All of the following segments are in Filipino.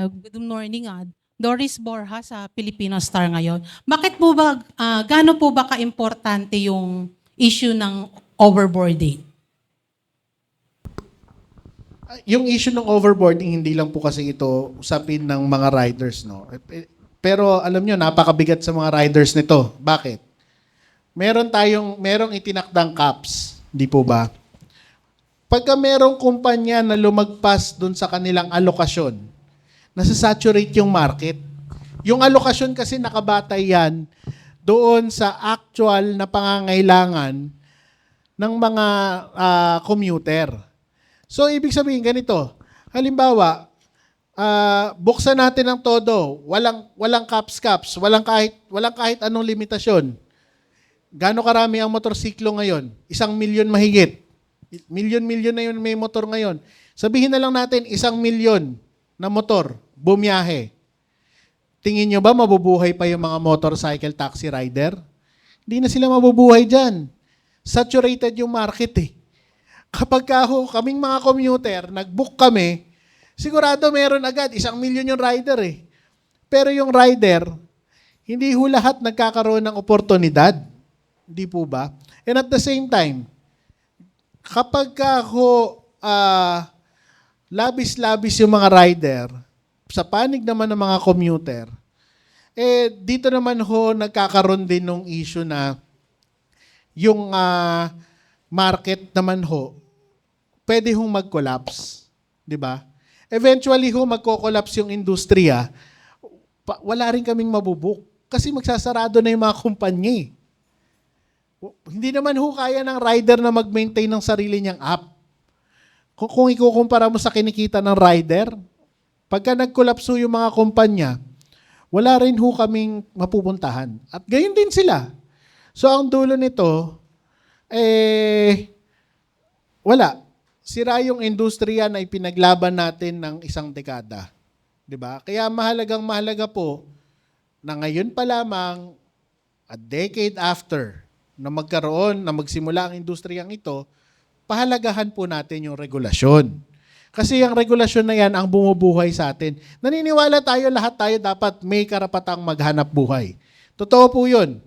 Good morning. Doris Borja sa Filipino Star ngayon. Bakit po ba, gaano po ba ka-importante yung issue ng overboarding? Yung issue ng overboarding, hindi lang po kasi ito usapin ng mga riders, no? Pero alam nyo, napakabigat sa mga riders nito. Bakit? Merong itinakdang caps, di po ba? Pagka merong kumpanya na lumagpas dun sa kanilang alokasyon, nasa-saturate yung market. Yung alokasyon kasi nakabatay yan doon sa actual na pangangailangan ng mga commuter. So, ibig sabihin ganito. Halimbawa, buksan natin ng todo. Walang caps, walang kahit anong limitasyon. Gaano karami ang motorsiklo ngayon? 1,000,000 mahigit. Milyon na yun may motor ngayon. Sabihin na lang natin 1,000,000 na motor, bumiyahe. Tingin nyo ba mabubuhay pa yung mga motorcycle taxi rider? Hindi na sila mabubuhay dyan. Saturated yung market eh. Kapag kaming mga commuter, nag-book kami, sigurado meron agad, 1,000,000 yung rider eh. Pero yung rider, hindi ho lahat nagkakaroon ng oportunidad. Hindi po ba? And at the same time, kapag labis-labis yung mga rider, sa panig naman ng mga commuter, dito naman ho nagkakaroon din ng issue na yung market naman ho, pwede hong mag-collapse. Di ba? Eventually ho, magko-collapse yung industriya, wala rin kaming mabubuk. Kasi magsasarado na yung mga kumpanya eh. Hindi naman ho kaya ng rider na mag-maintain ng sarili niyang app. Kung ikukumpara mo sa kinikita ng rider, pagka nag-collapse yung mga kumpanya, wala rin ho kaming mapupuntahan. At gayon din sila. So ang dulo nito, wala. Sira yung industriya na ipinaglaban natin ng isang dekada. 'Di ba? Kaya mahalaga po na ngayon pa lamang, a decade after, na magsimula ang industriyang ito, pahalagahan po natin yung regulasyon. Kasi yung regulasyon na yan ang bumubuhay sa atin. Naniniwala lahat tayo dapat may karapatang maghanap buhay. Totoo po yun.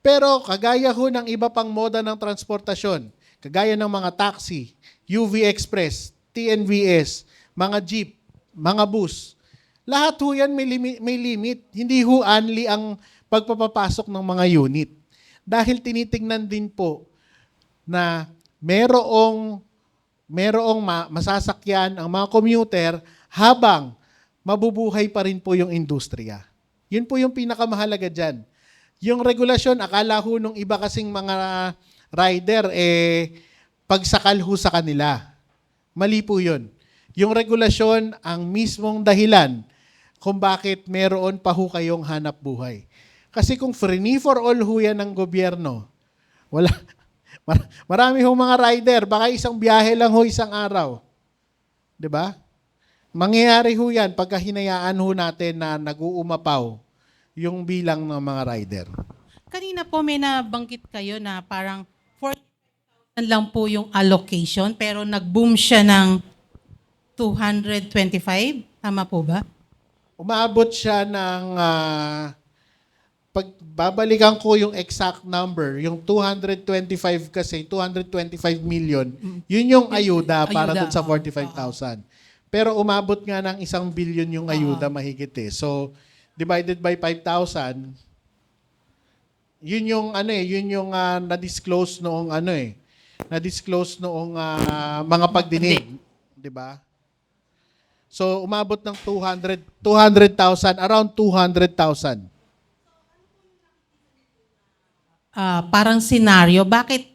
Pero kagaya ho ng iba pang moda ng transportasyon, kagaya ng mga taxi, UV Express, TNVS, mga jeep, mga bus, lahat ho yan may limit. Hindi ho only ang pagpapapasok ng mga unit. Dahil tinitingnan din po na merong masasakyan ang mga commuter habang mabubuhay pa rin po yung industriya. Yun po yung pinakamahalaga dyan. Yung regulasyon, akala ho nung iba kasing mga rider, pagsakal ho sa kanila. Mali po yun. Yung regulasyon ang mismong dahilan kung bakit meron pa ho kayong hanap buhay. Kasi kung free for all ho yan ng gobyerno, wala. Marami ho mga rider, baka isang biyahe lang ho isang araw. 'Di ba? Mangyayari ho yan pagka hinayaan ho natin na nag-uumapaw yung bilang ng mga rider. Kanina po may nabanggit kayo na parang 40,000 lang po yung allocation pero nag-boom siya ng 225. Tama po ba? Umaabot siya ng pagbabalikan ko yung exact number, yung 225 kasi, 225 million, yun yung ayuda para dun sa 45,000. Pero umabot nga ng 1 billion yung ayuda mahigit eh. So, divided by 5,000, yun yung na-disclose noong na-disclose noong mga pagdinig, 'di ba? So, umabot ng 200,000, around 200,000. Parang senaryo, bakit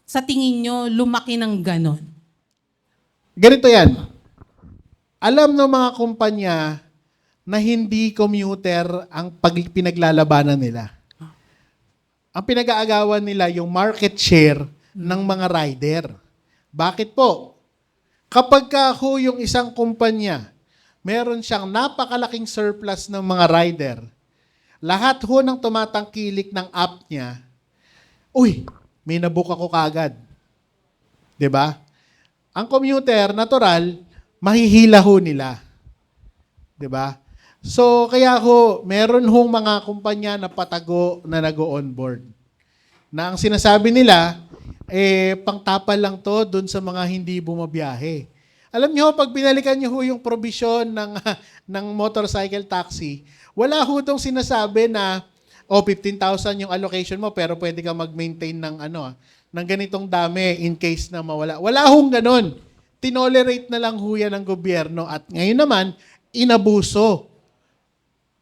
sa tingin nyo lumaki ng ganon? Ganito yan. Alam ng mga kumpanya na hindi commuter ang pinaglalabanan nila. Ang pinag-aagawan nila yung market share ng mga rider. Bakit po? Kapag yung isang kumpanya, meron siyang napakalaking surplus ng mga rider, lahat ho ng tumatangkilik ng app niya, uy, may nabook ako kaagad. 'Di ba? Ang commuter, natural, mahihila ho nila. 'Di ba? So, kaya ho, meron hong mga kumpanya na patago na nag-onboard. Na ang sinasabi nila, pangtapal lang to dun sa mga hindi bumabiyahe. Alam niyo, pag binalikan niyo ho yung provision ng, ng motorcycle taxi, wala ho dong sinasabi na, 15,000 yung allocation mo, pero pwede ka mag-maintain ng, ng ganitong dami in case na mawala. Wala hong ganun. Tinolerate na lang ho yan ng gobyerno at ngayon naman, inabuso.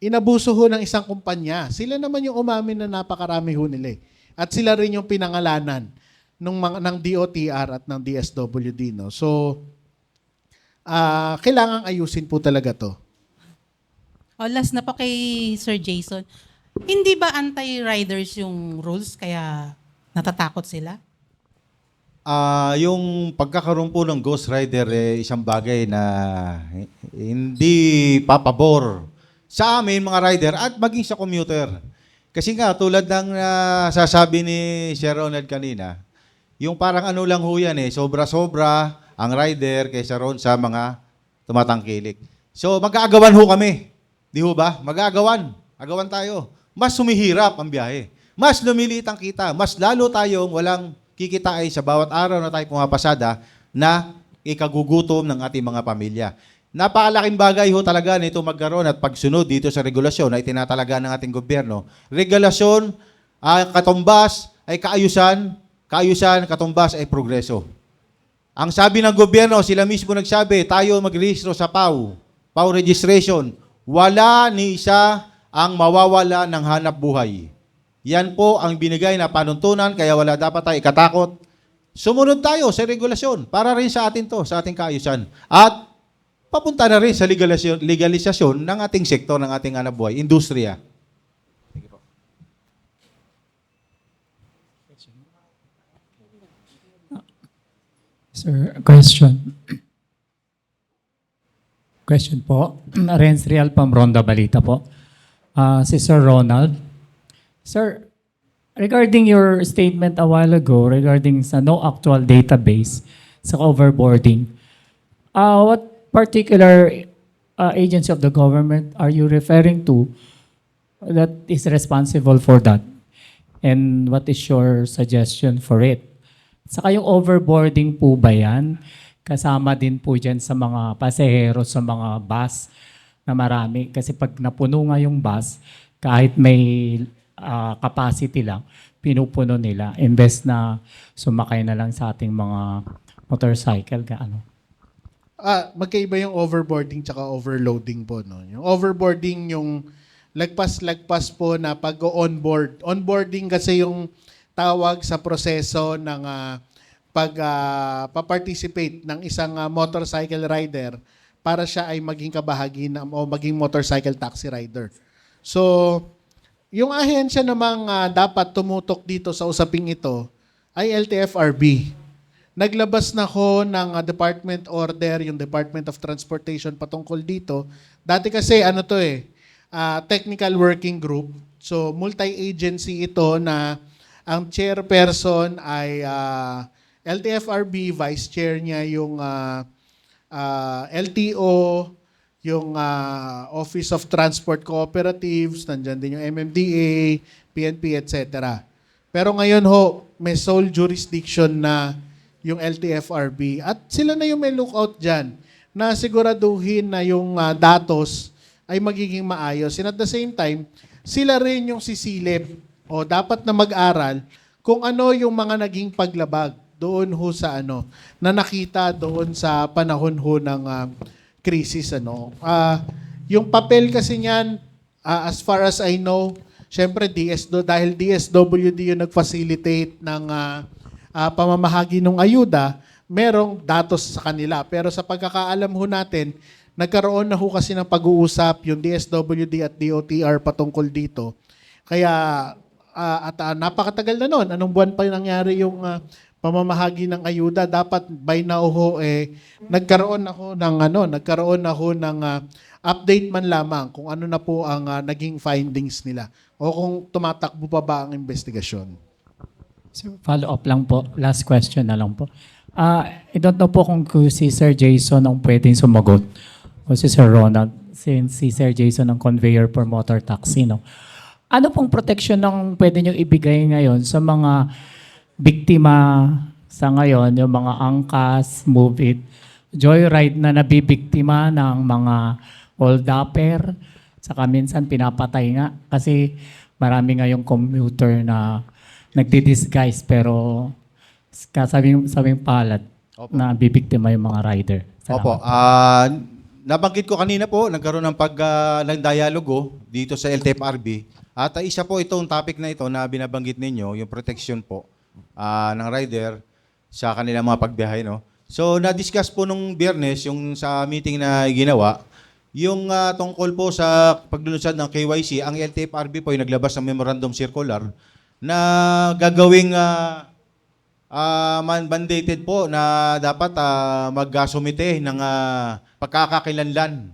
Inabuso ho ng isang kumpanya. Sila naman yung umamin na napakarami ho nila. At sila rin yung pinangalanan ng DOTR at ng DSWD. No? So, kailangang ayusin po talaga to. Last na po kay Sir Jason. Hindi ba anti-riders yung rules kaya natatakot sila? Yung pagkakaroon po ng Ghost Rider, isang bagay na hindi papabor sa amin, mga rider, at maging sa commuter. Kasi nga, tulad ng sasabi ni Sir Ronald kanina, yung parang ano lang ho yan sobra-sobra ang rider kaysa ron sa mga tumatangkilik. So, mag-aagawan ho kami. Di ho ba? Mag-aagawan. Agawan tayo. Mas sumihirap ang biyahe. Mas lumiliit ang kita. Mas lalo tayong walang kikitain sa bawat araw na tayo pumapasada na ikagugutom ng ating mga pamilya. Napakalaking bagay ho talaga nito magkaroon at pagsunod dito sa regulasyon na itinatalaga ng ating gobyerno. Regulasyon, katumbas ay kaayusan, kaayusan, katumbas ay progreso. Ang sabi ng gobyerno, sila mismo nagsabi, tayo magrehistro sa PAW, PAW registration, wala ni isa ang mawawala ng hanap buhay. Yan po ang binigay na panuntunan, kaya wala dapat tayo ikatakot. Sumunod tayo sa regulasyon para rin sa atin to, sa ating kaayusan. At papunta na rin sa legalisasyon ng ating sektor, ng ating hanap buhay, industriya. Sir, question. Question po. Renz Real from Ronda Balita po. Si Sir Ronald. Sir, regarding your statement a while ago regarding sa no actual database sa overboarding, what particular agency of the government are you referring to that is responsible for that? And what is your suggestion for it? Saka yung overboarding po ba yan? Kasama din po dyan sa mga pasahero sa mga bus na marami. Kasi pag napuno nga yung bus, kahit may capacity lang, pinupuno nila. Imbes na sumakay na lang sa ating mga motorcycle. Magkaiba yung overboarding tsaka overloading po. No? Yung overboarding, yung lagpas-lagpas po na pag-onboard. Onboarding kasi yung tawag sa proseso ng pa-participate ng isang motorcycle rider para siya ay maging kabahagi o maging motorcycle taxi rider. So, yung ahensya namang dapat tumutok dito sa usaping ito ay LTFRB. Naglabas na ko ng department order, yung Department of Transportation patungkol dito. Dati kasi technical working group. So, multi-agency ito na ang chairperson ay LTFRB, vice chair niya yung LTO, yung Office of Transport Cooperatives, nandyan din yung MMDA, PNP, etc. Pero ngayon ho, may sole jurisdiction na yung LTFRB at sila na yung may lookout dyan na siguraduhin na yung datos ay magiging maayos. And at the same time, sila rin yung sisilip o dapat na mag-aral kung ano yung mga naging paglabag doon ho sa na nakita doon sa panahon ho ng krisis. Yung papel kasi niyan, as far as I know, syempre dahil DSWD yung nag-facilitate ng pamamahagi ng ayuda, merong datos sa kanila. Pero sa pagkakaalam ho natin, nagkaroon na ho kasi ng pag-uusap yung DSWD at DOTR patungkol dito. Kaya napakatagal na noon. Anong buwan pa nangyari yung pamamahagi ng ayuda? Dapat by now ho nagkaroon ako ng update man lamang kung ano na po ang naging findings nila o kung tumatakbo pa ba ang investigasyon. So, follow up lang po. Last question na lang po. I don't know po kung si Sir Jason ang pwedeng sumagot o si Sir Ronald. since si Sir Jason ang conveyor for motor taxi, no? Ano pong protection ng pwede nyo ibigay ngayon sa mga biktima sa ngayon, yung mga angkas, move it, joyride na nabibiktima ng mga hold-upper, saka minsan pinapatay nga kasi marami ngayong commuter na nagdi-disguise pero sabing palad na bibiktima yung mga rider. Salamat. Opo. Nabanggit ko kanina po, nagkaroon ng dialogo dito sa LTFRB. At isa po itong topic na ito na binabanggit ninyo, yung protection po ng rider sa kanilang mga pagbiyahe. No? So, na-discuss po nung Biyernes, yung sa meeting na ginawa, yung tungkol po sa paglulunsad ng KYC, ang LTFRB po ay naglabas ng memorandum circular na gagawing mandated po na dapat mag-sumite ng pagkakakilanlan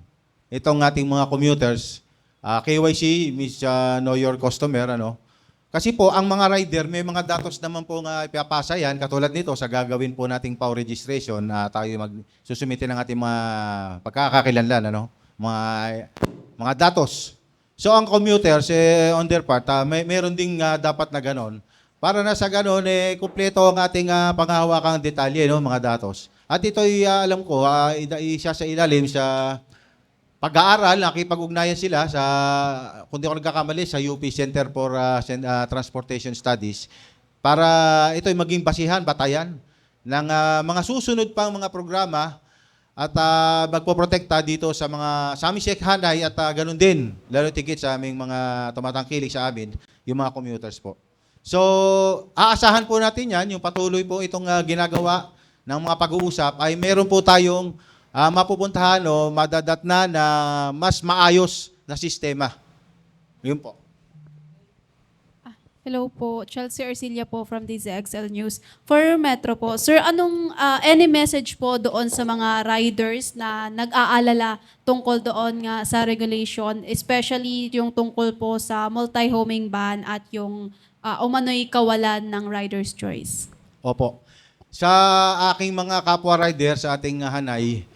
itong ating mga commuters. KYC means know your customer. Kasi po, ang mga rider, may mga datos naman po nga ipapasa yan. Katulad nito, sa gagawin po nating PAW registration, tayo magsusumite ng ating mga pagkakakilanlan, mga datos. So, ang commuters, on their part, mayroon ding dapat na ganon. Para na sa ganon, kumpleto ang ating panghahawakang detalye, mga datos. At ito'y, alam ko, isa sa ilalim sa pag-aaral, nakipag-ugnayan sila sa, kung di ako nagkakamali, sa UP Center for Transportation Studies para ito'y maging basihan, batayan ng mga susunod pang mga programa at magpoprotekta dito sa mga Samisek Hanay at ganun din, lalo tigit sa aming mga tumatangkilik sa amin, yung mga commuters po. So, aasahan po natin yan, yung patuloy po itong ginagawa ng mga pag-uusap ay meron po tayong mapupuntahan o madadatna na mas maayos na sistema. Yun po. Hello po, Chelsea Arcilia po from DZXL News. For Metro po, sir, anong any message po doon sa mga riders na nag-aalala tungkol doon nga sa regulation, especially yung tungkol po sa multi-homing ban at yung umano'y kawalan ng rider's choice? Opo. Sa aking mga kapwa rider sa ating hanay,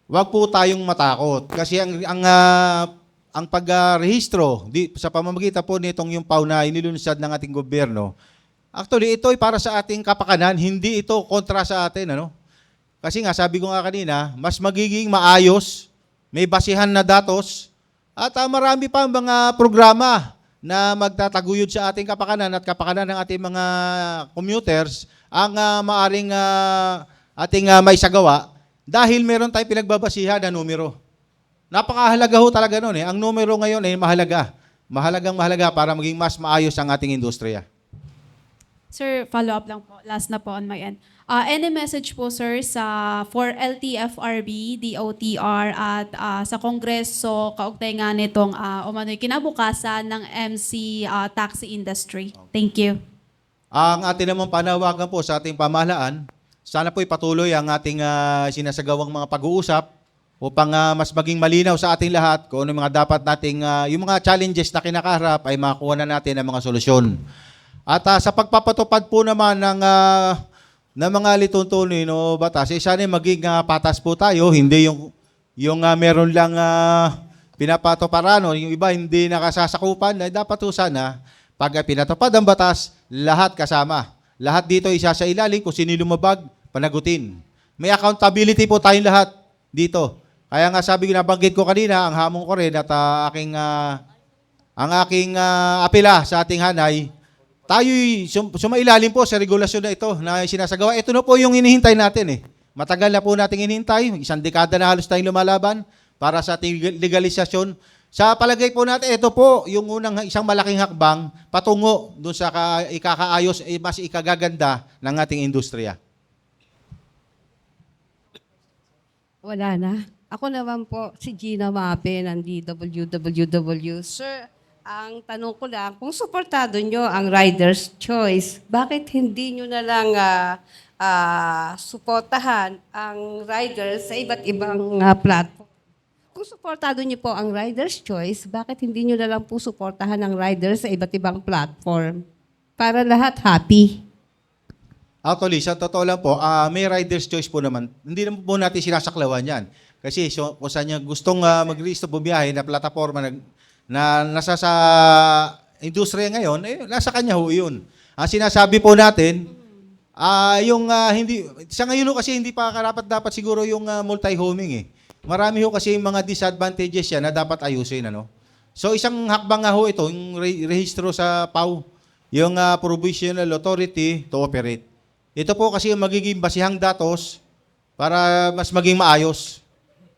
wag po tayong matakot kasi ang pagrehistro sa pamamagitan po nitong yung PAW na inilunsad ng ating gobyerno, actually ito ay para sa ating kapakanan, hindi ito kontra sa atin, Kasi nga sabi ko nga kanina, mas magiging maayos, may basihan na datos at marami pa mga programa na magtataguyod sa ating kapakanan at kapakanan ng ating mga commuters ang maaring ating may sagawa dahil meron tayong pinagbabasihan na numero. Napakahalaga ho talaga nun. Ang numero ngayon ay mahalaga. Mahalagang-mahalaga para maging mas maayos ang ating industriya. Sir, follow-up lang po. Last na po on my end. Any message po, sir, for LTFRB, DOTR, at sa Kongreso, kaugnay nga nitong umano'y kinabukasan ng MC taxi industry? Thank you. Ang ating naman panawagan po sa ating pamahalaan, sana po'y patuloy ang ating sinasagawang mga pag-uusap upang mas maging malinaw sa ating lahat kung ano mga dapat nating, yung mga challenges na kinakaharap ay makuha na natin ang mga solusyon. At sa pagpapatupad po naman ng mga lituntunin o batas, sana maging patas po tayo, hindi yung meron lang pinapatuparan o yung iba hindi nakasasakupan, dapat po sana, pag pinatupad ang batas, lahat kasama. Lahat dito isa sa ilalim, kung sino lumabag, panagutin. May accountability po tayong lahat dito. Kaya nga sabi ko, nabanggit ko kanina, ang hamon ko rin at ang aking apela sa ating hanay, tayo'y sumailalim po sa regulasyon na ito na sinasagawa. Ito na po yung hinihintay natin. Matagal na po nating hinihintay. 1 dekada na halos tayong lumalaban para sa ating legalisasyon. Sa palagay po natin, ito po yung unang isang malaking hakbang patungo doon sa ikakaayos, mas ikagaganda ng ating industriya. Wala na. Ako naman po, si Gina Mape ng DWWW. Sir, ang tanong ko lang, kung suportado nyo ang rider's choice, bakit hindi nyo na lang suportahan ang riders sa iba't ibang platform? Kung suportado nyo po ang rider's choice, bakit hindi nyo na lang po suportahan ang riders sa iba't ibang platform? Para lahat happy. Actually, sa totoo lang po, may rider's choice po naman. Hindi naman po natin sinasaklawan yan. Kasi so, kung saan niya gustong mag-release o bumiyahe na plataforma na nasa sa industriya ngayon, nasa kanya ho yun. Ang sinasabi po natin, yung hindi, sa ngayon ho kasi hindi pa karapat dapat siguro yung multi-homing eh. Marami ho kasi yung mga disadvantages yan na dapat ayusin. Ano? So isang hakbang nga ho ito, yung rehistro sa PAW, yung Provisional Authority to Operate. Ito po kasi yung magiging basihang datos para mas maging maayos.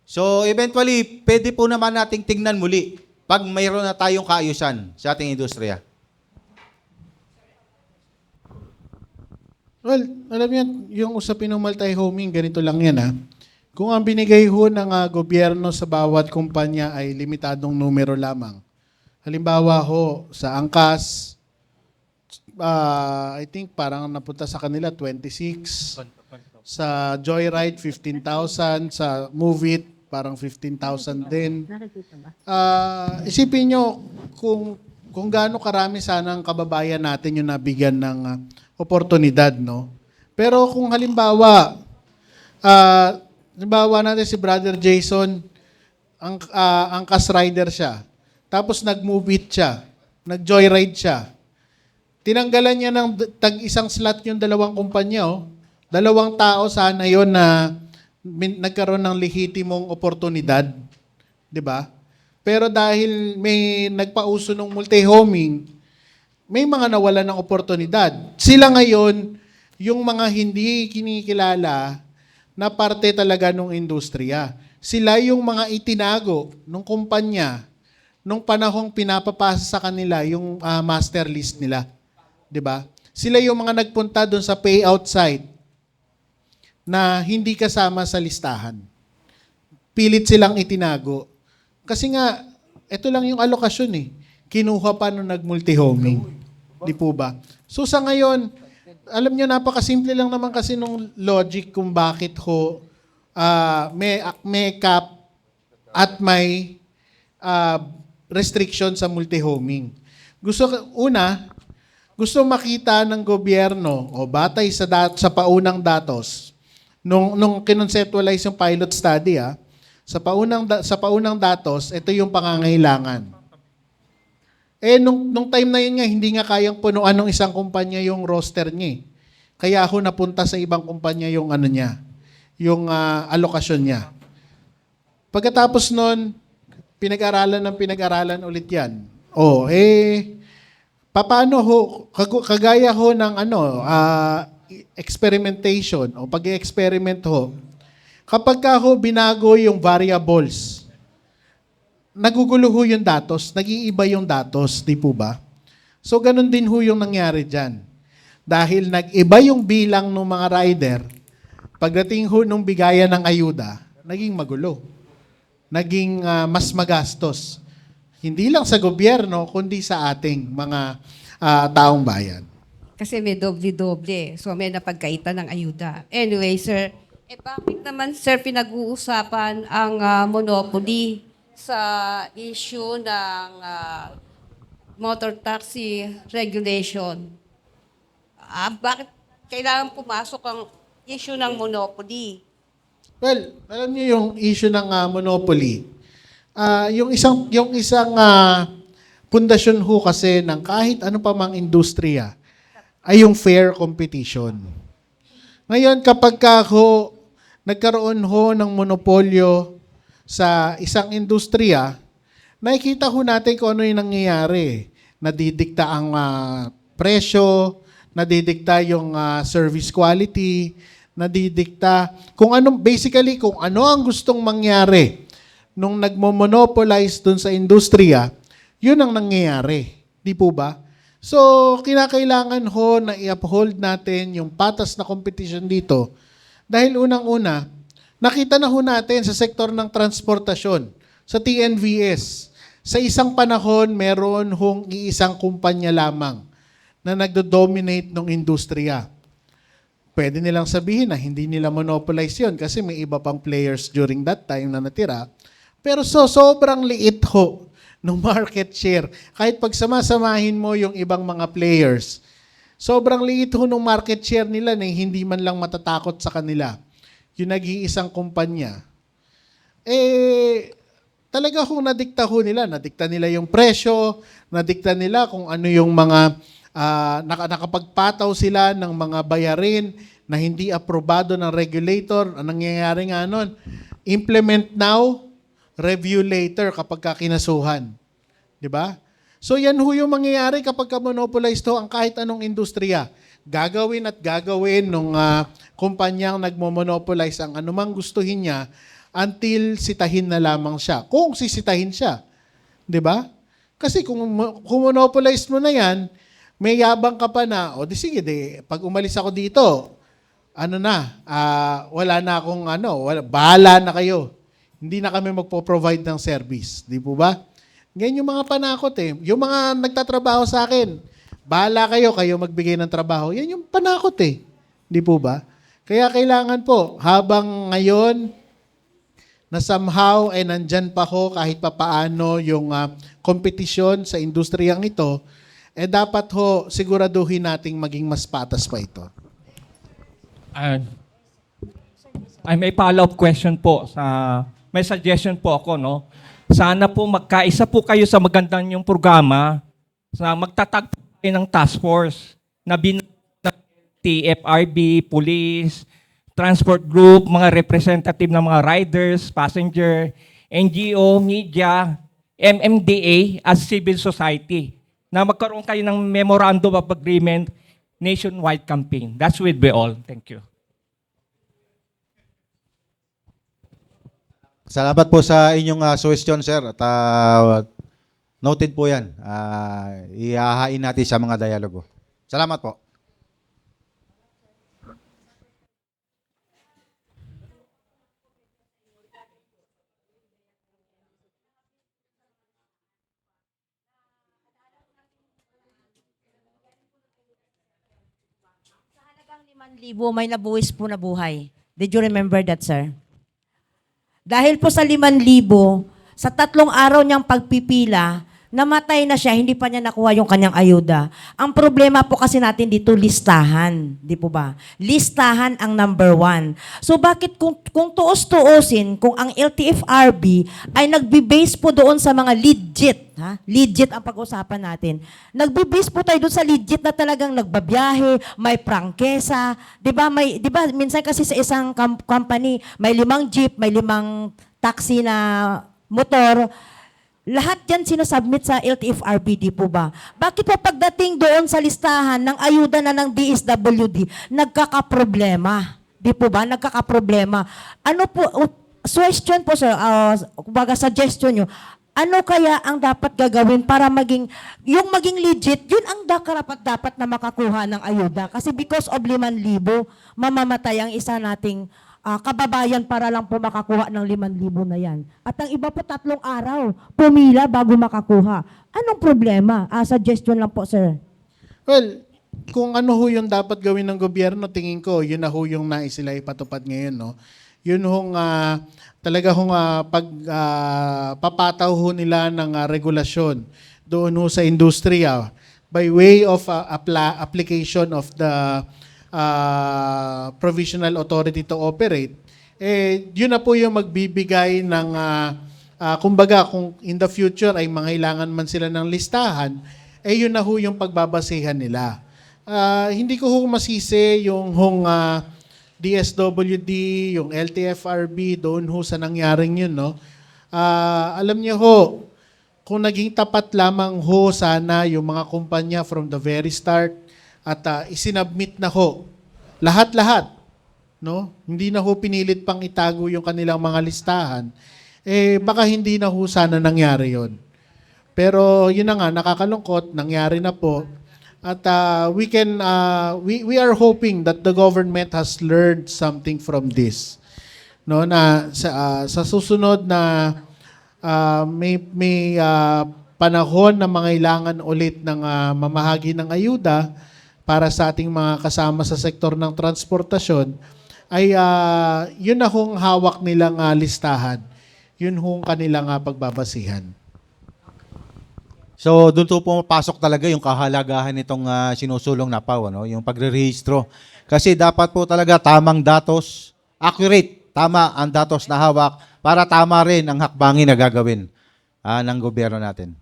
So eventually, pwede po naman nating tingnan muli pag mayroon na tayong kaayusan sa ating industriya. Well, alam niyo, yung usapin ng multi-homing, ganito lang yan ha. Kung ang binigay ho ng gobyerno sa bawat kumpanya ay limitadong numero lamang. Halimbawa ho, sa Angkas, I think parang napunta sa kanila 26. Sa Joyride, 15,000. Sa Move It, parang 15,000 din. Isipin nyo kung gaano karami sana ang kababayan natin yung nabigyan ng oportunidad, no? Pero kung halimbawa natin si Brother Jason, ang Angkas rider siya, tapos nag-Move It siya, nag-Joyride siya, tinanggalan niya ng tag-isang slot yung dalawang kumpanya, oh. 2 tao sana yon na nagkaroon ng lehitimong oportunidad, 'di ba? Pero dahil may nagpauso ng multi-homing, may mga nawalan ng oportunidad. Sila ngayon yung mga hindi kinikilala na parte talaga ng industriya. Sila yung mga itinago ng kumpanya nung panahong pinapapasa sa kanila yung master list nila. 'Di ba? Sila yung mga nagpunta doon sa payout site na hindi kasama sa listahan. Pilit silang itinago. Kasi nga, ito lang yung alokasyon eh. Kinuha pa nung nag-multi-homing. Di po ba? So sa ngayon, alam nyo, napakasimple lang naman kasi nung logic kung bakit ho may cap at may restriction sa multi-homing. Gusto makita ng gobyerno o batay sa paunang datos nung kinonceptualize yung pilot study sa paunang datos, ito yung pangangailangan. Nung time na yun nga, hindi nga kayang punuan ng isang kumpanya yung roster niya. Kaya ako napunta sa ibang kumpanya yung yung alokasyon niya. Pagkatapos nun, pinag-aralan ulit yan. Paano ho, kagaya ho ng experimentation o pag-experiment ho, kapag ka ho binago yung variables, nagugulo ho yung datos, nag-iiba yung datos, di po ba? So, ganun din ho yung nangyari dyan. Dahil nag-iba yung bilang ng mga rider, pagdating ho nung bigayan ng ayuda, naging magulo. Naging mas magastos. Hindi lang sa gobyerno, kundi sa ating mga taong bayan. Kasi may doble-doble. So may napagkaitan ng ayuda. Anyway, sir, bakit naman, sir, pinag-uusapan ang monopoly sa issue ng motor taxi regulation? Bakit kailangan pumasok ang issue ng monopoly? Well, alam niyo yung issue ng monopoly. Yung isang pundasyon ho kasi ng kahit ano pa mang industriya ay yung fair competition. Ngayon, kapag nagkaroon ho ng monopolyo sa isang industriya, nakikita ho natin kung ano yung nangyayari. Nadidikta ang presyo, nadidikta yung service quality, nadidikta kung ano ang gustong mangyari nung nagmo-monopolize dun sa industriya, yun ang nangyayari. Di po ba? So, kinakailangan ho na i-uphold natin yung patas na competition dito dahil unang-una, nakita na ho natin sa sektor ng transportasyon, sa TNVS, sa isang panahon, meron hong iisang kumpanya lamang na nagdo-dominate ng industriya. Pwede nilang sabihin na hindi nila monopolize yun kasi may iba pang players during that time na natira. Pero sobrang liit ho ng market share. Kahit pagsamasamahin mo yung ibang mga players, sobrang liit ho ng market share nila na hindi man lang matatakot sa kanila. Yung nag-iisang kumpanya. talaga kung nadikta nila yung presyo, nadikta nila kung ano yung mga nakapagpataw sila ng mga bayarin na hindi aprobado ng regulator. Ang nangyayari nga nun, implement now, review later kapag kinasuhan. Di ba? So yan ho yung mangyayari kapag monopolized ho ang kahit anong industriya. Gagawin at gagawin nung kumpanyang nagmo-monopolize ang anumang gustuhin niya until sitahin na lamang siya. Kung sisitahin siya. Di ba? Kasi kung monopolize mo na yan, may yabang ka pa na, di sige, pag umalis ako dito, wala na akong bahala na kayo. Hindi na kami magpo-provide ng service. Di po ba? Ganyan yung mga panakot eh. Yung mga nagtatrabaho sa akin, bahala kayo magbigay ng trabaho. Yan yung panakot eh. Di po ba? Kaya kailangan po, habang ngayon, na somehow nandyan pa ho kahit papaano yung kompetisyon sa industriyang ito, dapat ho siguraduhin nating maging mas patas pa ito. Ay may follow-up question po may suggestion po ako, no. Sana po magkaisa po kayo sa magandang yung programa sa magtatag po kayo ng task force na TFRB, police, transport group, mga representative ng mga riders, passenger, NGO, media, MMDA as civil society na magkaroon kayo ng memorandum of agreement nationwide campaign. That's will be all. Thank you. Salamat po sa inyong suggestion, sir. At noted po yan. Ihahain natin sa mga dialogo. Salamat po. Halagang 5,000 may nabuwis po na buhay. Did you remember that, sir? Dahil po sa 5,000, sa 3 araw niyang pagpipila, namatay na siya, hindi pa niya nakuha yung kanyang ayuda. Ang problema po kasi natin dito, listahan. Di po ba? Listahan ang number 1. So bakit kung tuos-tuusin, kung ang LTFRB ay nagbe-base po doon sa mga legit, legit ang pag-usapan natin. Nagbe-base po tayo doon sa legit na talagang nagbabiyahe, may prangkesa, 'di ba? Minsan kasi sa isang company, may 5 jeep, may 5 taxi na motor. Lahat yan sinasubmit sa LTFRB, di po ba? Bakit po pagdating doon sa listahan ng ayuda na ng DSWD, nagkakaproblema? Di po ba? Nagkakaproblema. Ano po, suggestion po sir, kumbaga suggestion nyo, ano kaya ang dapat gagawin para maging legit, yun ang dapat na makakuha ng ayuda. Kasi because of 5,000, mamamatay ang isa nating kababayan para lang po makakuha ng 5,000 na yan. At ang iba po 3 araw, pumila bago makakuha. Anong problema? Suggestion lang po, sir. Well, kung ano ho yung dapat gawin ng gobyerno, tingin ko, yun na ho yung nais sila ipatupad ngayon, no? Yun hong talaga hong papataw ho nila ng regulasyon doon ho sa industriya by way of application of the provisional authority to operate. Yun na po yung magbibigay ng kumbaga kung in the future ay mangailangan man sila ng listahan, yun na ho yung pagbabasehan nila. Hindi ko ho masisi yung DSWD, yung LTFRB, doon ho sa nangyaring yun, no? Alam niyo ho, kung naging tapat lamang ho sana yung mga kumpanya from the very start at isinabmit na ho, lahat-lahat, no? Hindi na ho pinilit pang itago yung kanilang mga listahan, baka hindi na ho sana nangyari yon. Pero yun na nga, nakakalungkot, nangyari na po. At we are hoping that the government has learned something from this. No, na sa susunod na may panahon na mangailangan ulit ng mamahagi ng ayuda para sa ating mga kasama sa sektor ng transportasyon, ay yun na hong hawak nilang listahan. Yun hong kanilang pagbabasihan. So, doon po pumapasok talaga yung kahalagahan nitong sinusulong na PAW, ano? Yung pagre-rehistro. Kasi dapat po talaga tamang datos, accurate, tama ang datos na hawak para tama rin ang hakbangin na gagawin ng gobyerno natin.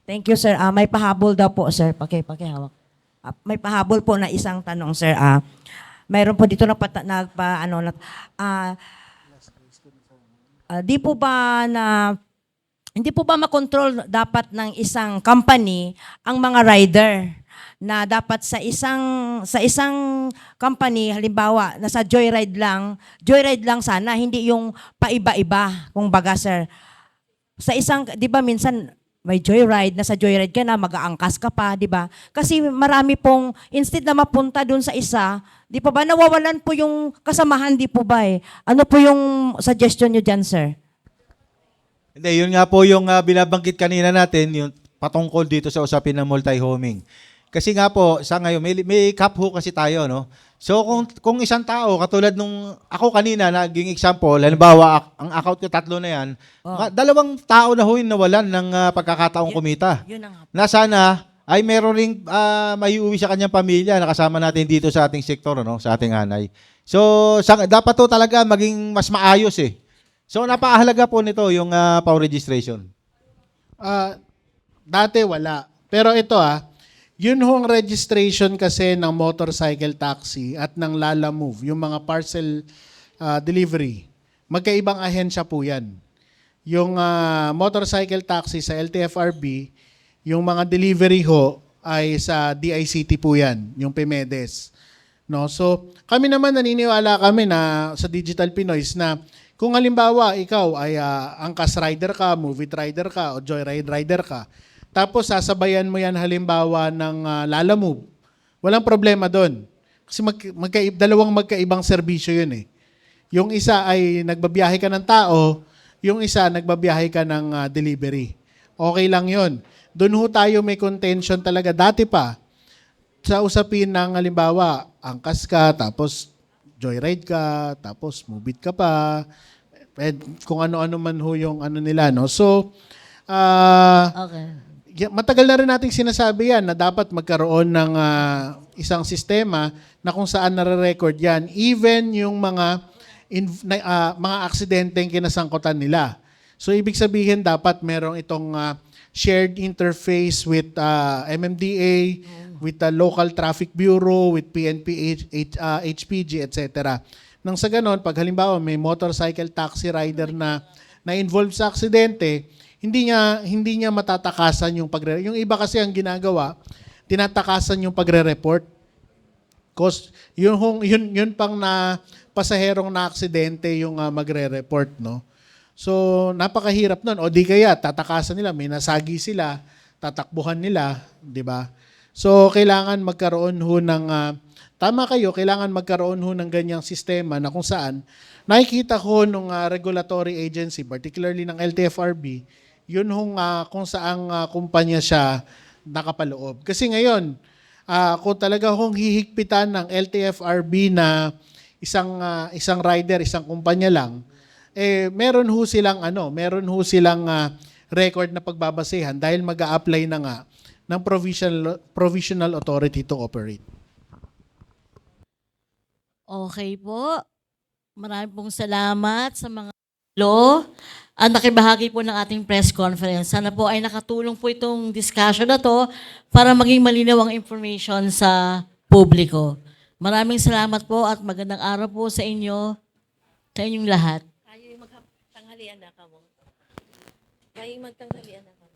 Thank you, sir. May pahabol daw po, sir. Pakihawak. May pahabol po na isang tanong, sir. Mayroon po dito hindi po ba makontrol dapat ng isang company ang mga rider na dapat sa isang company, halimbawa, nasa joyride lang sana, hindi yung paiba-iba, kung baga, sir. Sa isang, di ba minsan, may joyride, nasa joyride ka na, mag-aangkas ka pa, di ba? Kasi marami pong, instead na mapunta dun sa isa, di pa ba, nawawalan po yung kasamahan, di po ba eh? Ano po yung suggestion nyo dyan, sir? Hindi, yun nga po yung binabanggit kanina natin, yung patungkol dito sa usapin ng multi-homing. Kasi nga po, sa ngayon, may cap ho kasi tayo, no? So, kung isang tao, katulad nung ako kanina, naging example, halimbawa, ang account ko 3 na yan, 2 tao na ho yung nawalan ng pagkakataong kumita. Yun na nga. Na sana ay meron ring maiuwi sa kanyang pamilya na kasama natin dito sa ating sektor, no? Sa ating hanay. So, dapat to talaga maging mas maayos eh. So, napakahalaga po nito yung PAW registration. Dati wala. Pero ito yun hong registration kasi ng motorcycle taxi at ng Lala Move, yung mga parcel delivery, magkaibang ahensya po yan. Yung motorcycle taxi sa LTFRB, yung mga delivery ho ay sa DICT po yan, yung PMEDES. No? So, kami naman naniniwala kami na sa Digital Pinoys na kung halimbawa ikaw ay angkas rider ka, movie rider ka, o joyride rider ka, tapos sasabayan mo yan halimbawa ng Lala Move, walang problema doon. Kasi dalawang magkaibang serbisyo yun eh. Yung isa ay nagbabiyahe ka ng tao, yung isa nagbabiyahe ka ng delivery. Okay lang yun. Doon ho tayo may contention talaga. Dati pa, sa usapin ng halimbawa, angkas ka, tapos joyride ka, tapos move it ka pa, kung ano-ano man ho yung ano nila, no? So, matagal na rin nating sinasabi yan na dapat magkaroon ng isang sistema na kung saan nare-record yan, even yung mga aksidenteng kinasangkutan nila. So, ibig sabihin dapat merong itong shared interface with MMDA, with the local traffic bureau, with PNP, HPG, etc. Nang sa ganon, pag halimbawa may motorcycle taxi rider na involved sa aksidente, hindi niya matatakasan yung yung iba kasi ang ginagawa, tinatakasan yung pagre-report. Cause yun pang na pasaherong na aksidente yung magre-report, no? So, napakahirap nun. O di kaya, tatakasan nila, may nasagi sila, tatakbuhan nila, di ba? So, kailangan magkaroon ho ng, tama kayo, kailangan magkaroon ho ng ganyang sistema na kung saan, nakikita ko nung regulatory agency, particularly ng LTFRB, yun hong kung saang kumpanya siya nakapaloob. Kasi ngayon, kung talaga hong hihigpitan ng LTFRB na isang rider, isang kumpanya lang, meron ho silang record na pagbabasehan dahil mag-a-apply na nga ng provisional authority to operate. Okay po. Maraming pong salamat sa mga law at nakibahagi po ng ating press conference. Sana po ay nakatulong po itong discussion na to para maging malinaw ang information sa publiko. Maraming salamat po at magandang araw po sa inyong lahat. Tayo magtanghalian na ka mo. Tayo magtanghalian na ka.